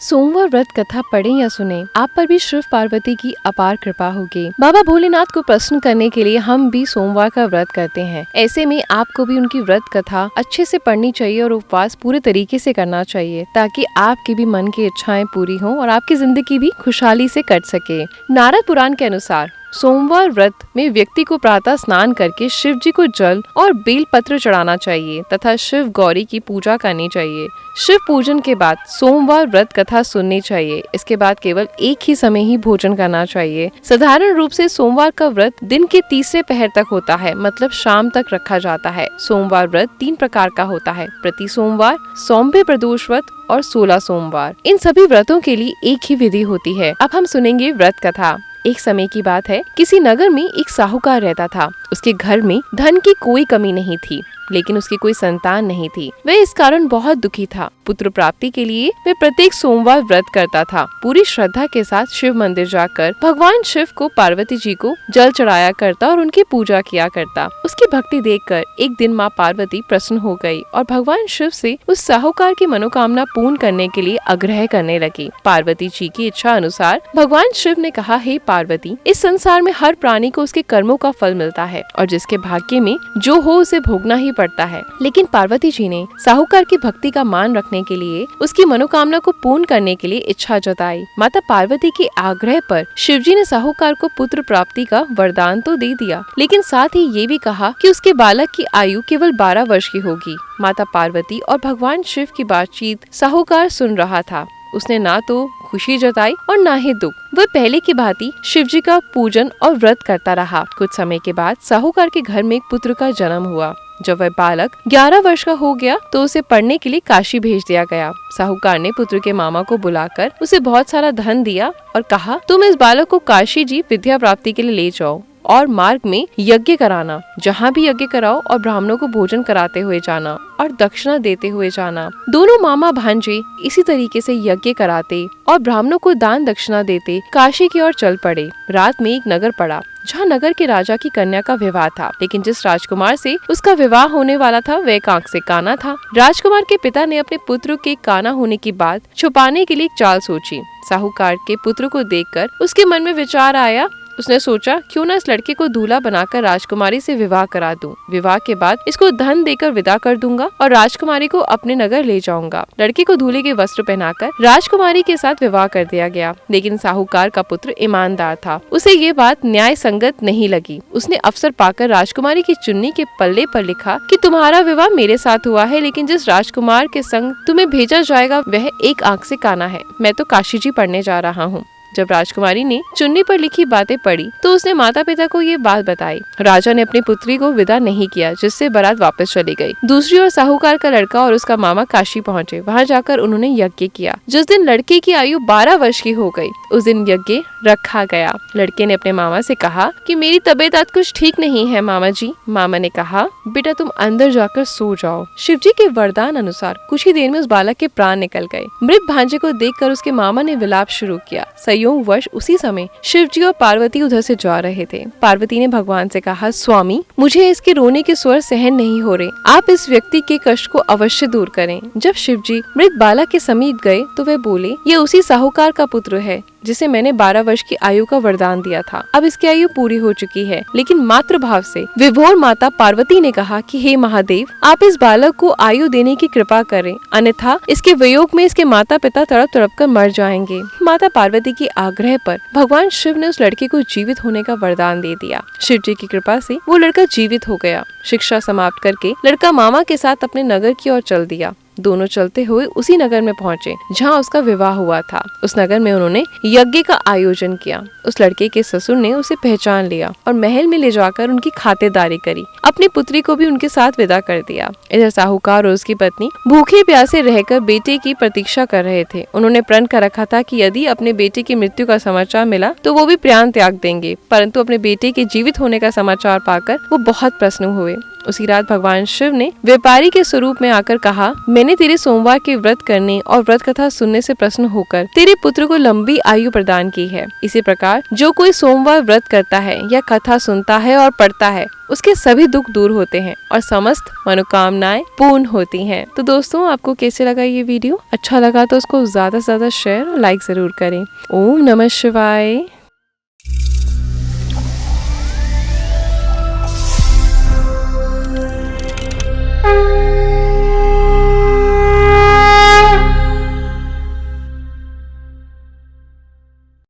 सोमवार व्रत कथा पढ़े या सुने, आप पर भी शिव पार्वती की अपार कृपा होगी। बाबा भोलेनाथ को प्रसन्न करने के लिए हम भी सोमवार का व्रत करते हैं। ऐसे में आपको भी उनकी व्रत कथा अच्छे से पढ़नी चाहिए और उपवास पूरे तरीके से करना चाहिए, ताकि आपकी भी मन की इच्छाएं पूरी हों और आपकी जिंदगी भी खुशहाली से कट सके। नारद पुराण के अनुसार सोमवार व्रत में व्यक्ति को प्रातः स्नान करके शिव जी को जल और बेल पत्र चढ़ाना चाहिए तथा शिव गौरी की पूजा करनी चाहिए। शिव पूजन के बाद सोमवार व्रत कथा सुननी चाहिए। इसके बाद केवल एक ही समय ही भोजन करना चाहिए। साधारण रूप से सोमवार का व्रत दिन के तीसरे पहर तक होता है, मतलब शाम तक रखा जाता है। सोमवार व्रत 3 प्रकार का होता है: प्रति सोमवार, सौम्य प्रदोष व्रत और 16 सोमवार। इन सभी व्रतों के लिए एक ही विधि होती है। अब हम सुनेंगे व्रत कथा। एक समय की बात है, किसी नगर में एक साहूकार रहता था। उसके घर में धन की कोई कमी नहीं थी, लेकिन उसकी कोई संतान नहीं थी। वह इस कारण बहुत दुखी था। पुत्र प्राप्ति के लिए वह प्रत्येक सोमवार व्रत करता था। पूरी श्रद्धा के साथ शिव मंदिर जाकर भगवान शिव को पार्वती जी को जल चढ़ाया करता और उनकी पूजा किया करता। उसकी भक्ति देखकर एक दिन माँ पार्वती प्रसन्न हो गई और भगवान शिव से उस साहूकार की मनोकामना पूर्ण करने के लिए आग्रह करने लगी। पार्वती जी की इच्छा अनुसार भगवान शिव ने कहा, हे पार्वती, इस संसार में हर प्राणी को उसके कर्मों का फल मिलता है और जिसके भाग्य में जो हो उसे भोगना ही पड़ता है। लेकिन पार्वती जी ने साहूकार की भक्ति का मान रखने के लिए उसकी मनोकामना को पूर्ण करने के लिए इच्छा जताई। माता पार्वती के आग्रह पर शिवजी ने साहूकार को पुत्र प्राप्ति का वरदान तो दे दिया, लेकिन साथ ही ये भी कहा कि उसके बालक की आयु केवल 12 वर्ष की होगी। माता पार्वती और भगवान शिव की बातचीत साहूकार सुन रहा था। उसने ना तो खुशी जताई और ना ही दुख। वह पहले की भांति शिव जी का पूजन और व्रत करता रहा। कुछ समय के बाद साहूकार के घर में एक पुत्र का जन्म हुआ। जब वह बालक 11 वर्ष का हो गया तो उसे पढ़ने के लिए काशी भेज दिया गया। साहूकार ने पुत्र के मामा को बुलाकर उसे बहुत सारा धन दिया और कहा, तुम इस बालक को काशी जी विद्या प्राप्ति के लिए ले जाओ और मार्ग में यज्ञ कराना। जहाँ भी यज्ञ कराओ और ब्राह्मणों को भोजन कराते हुए जाना और दक्षिणा देते हुए जाना। दोनों मामा भांजे इसी तरीके से यज्ञ कराते और ब्राह्मणों को दान दक्षिणा देते काशी की ओर चल पड़े। रात में एक नगर पड़ा जहाँ नगर के राजा की कन्या का विवाह था, लेकिन जिस राजकुमार से उसका विवाह होने वाला था वह एक आंख से काना था। राजकुमार के पिता ने अपने पुत्र के काना होने की बात छुपाने के लिए एक चाल सोची। साहूकार के पुत्र को देखकर उसके मन में विचार आया। उसने सोचा, क्यों न इस लड़के को दूल्हा बनाकर राजकुमारी से विवाह करा दूं। विवाह के बाद इसको धन देकर विदा कर दूंगा और राजकुमारी को अपने नगर ले जाऊंगा। लड़के को दूल्हे के वस्त्र पहनाकर राजकुमारी के साथ विवाह कर दिया गया। लेकिन साहूकार का पुत्र ईमानदार था। उसे ये बात न्याय संगत नहीं लगी। उसने अवसर पाकर राजकुमारी की चुन्नी के पल्ले पर लिखा कि तुम्हारा विवाह मेरे साथ हुआ है, लेकिन जिस राजकुमार के संग तुम्हें भेजा जाएगा वह एक आंख से काना है। मैं तो काशी जी पढ़ने जा रहा हूँ। जब राजकुमारी ने चुन्नी पर लिखी बातें पढ़ी तो उसने माता पिता को ये बात बताई। राजा ने अपनी पुत्री को विदा नहीं किया, जिससे बारात वापस चली गई। दूसरी ओर साहूकार का लड़का और उसका मामा काशी पहुँचे। वहाँ जाकर उन्होंने यज्ञ किया। जिस दिन लड़के की आयु 12 वर्ष की हो गई, उस दिन यज्ञ रखा गया। लड़के ने अपने मामा से कहा कि मेरी तबीयत आज कुछ ठीक नहीं है मामा जी। मामा ने कहा, बेटा तुम अंदर जाकर सो जाओ। शिवजी के वरदान अनुसार कुछ ही देर में उस बालक के प्राण निकल गए। मृत भांजे को देखकर उसके मामा ने विलाप शुरू किया। वर्ष उसी समय शिवजी और पार्वती उधर से जा रहे थे। पार्वती ने भगवान से कहा, स्वामी, मुझे इसके रोने के स्वर सहन नहीं हो रहे। आप इस व्यक्ति के कष्ट को अवश्य दूर करें। जब शिवजी मृत बालक के समीप गए तो वे बोले, ये उसी साहूकार का पुत्र है जिसे मैंने 12 वर्ष की आयु का वरदान दिया था। अब इसकी आयु पूरी हो चुकी है। लेकिन मातृ भाव से विभोर माता पार्वती ने कहा कि हे महादेव, आप इस बालक को आयु देने की कृपा करें, अन्यथा इसके वियोग में इसके माता पिता तड़प तड़प कर मर जाएंगे। माता पार्वती के आग्रह पर भगवान शिव ने उस लड़के को जीवित होने का वरदान दे दिया। शिव जी की कृपा से वो लड़का जीवित हो गया। शिक्षा समाप्त करके लड़का मामा के साथ अपने नगर की ओर चल दिया। दोनों चलते हुए उसी नगर में पहुँचे जहाँ उसका विवाह हुआ था। उस नगर में उन्होंने यज्ञ का आयोजन किया। उस लड़के के ससुर ने उसे पहचान लिया और महल में ले जाकर उनकी खातिरदारी करी। अपनी पुत्री को भी उनके साथ विदा कर दिया। इधर साहूकार और उसकी पत्नी भूखे प्यासे रहकर बेटे की प्रतीक्षा कर रहे थे। उन्होंने प्रण कर रखा था कि यदि अपने बेटे की मृत्यु का समाचार मिला तो वो भी प्राण त्याग देंगे, परंतु अपने बेटे के जीवित होने का समाचार पाकर वो बहुत प्रसन्न हुए। उसी रात भगवान शिव ने व्यापारी के स्वरूप में आकर कहा, मैंने तेरे सोमवार के व्रत करने और व्रत कथा सुनने से प्रसन्न होकर तेरे पुत्र को लंबी आयु प्रदान की है। इसी प्रकार जो कोई सोमवार व्रत करता है या कथा सुनता है और पढ़ता है, उसके सभी दुख दूर होते हैं और समस्त मनोकामनाएं पूर्ण होती हैं। तो दोस्तों, आपको कैसे लगा ये वीडियो? अच्छा लगा तो उसको ज्यादा से ज्यादा शेयर और लाइक जरूर करें। ओम नमः शिवाय।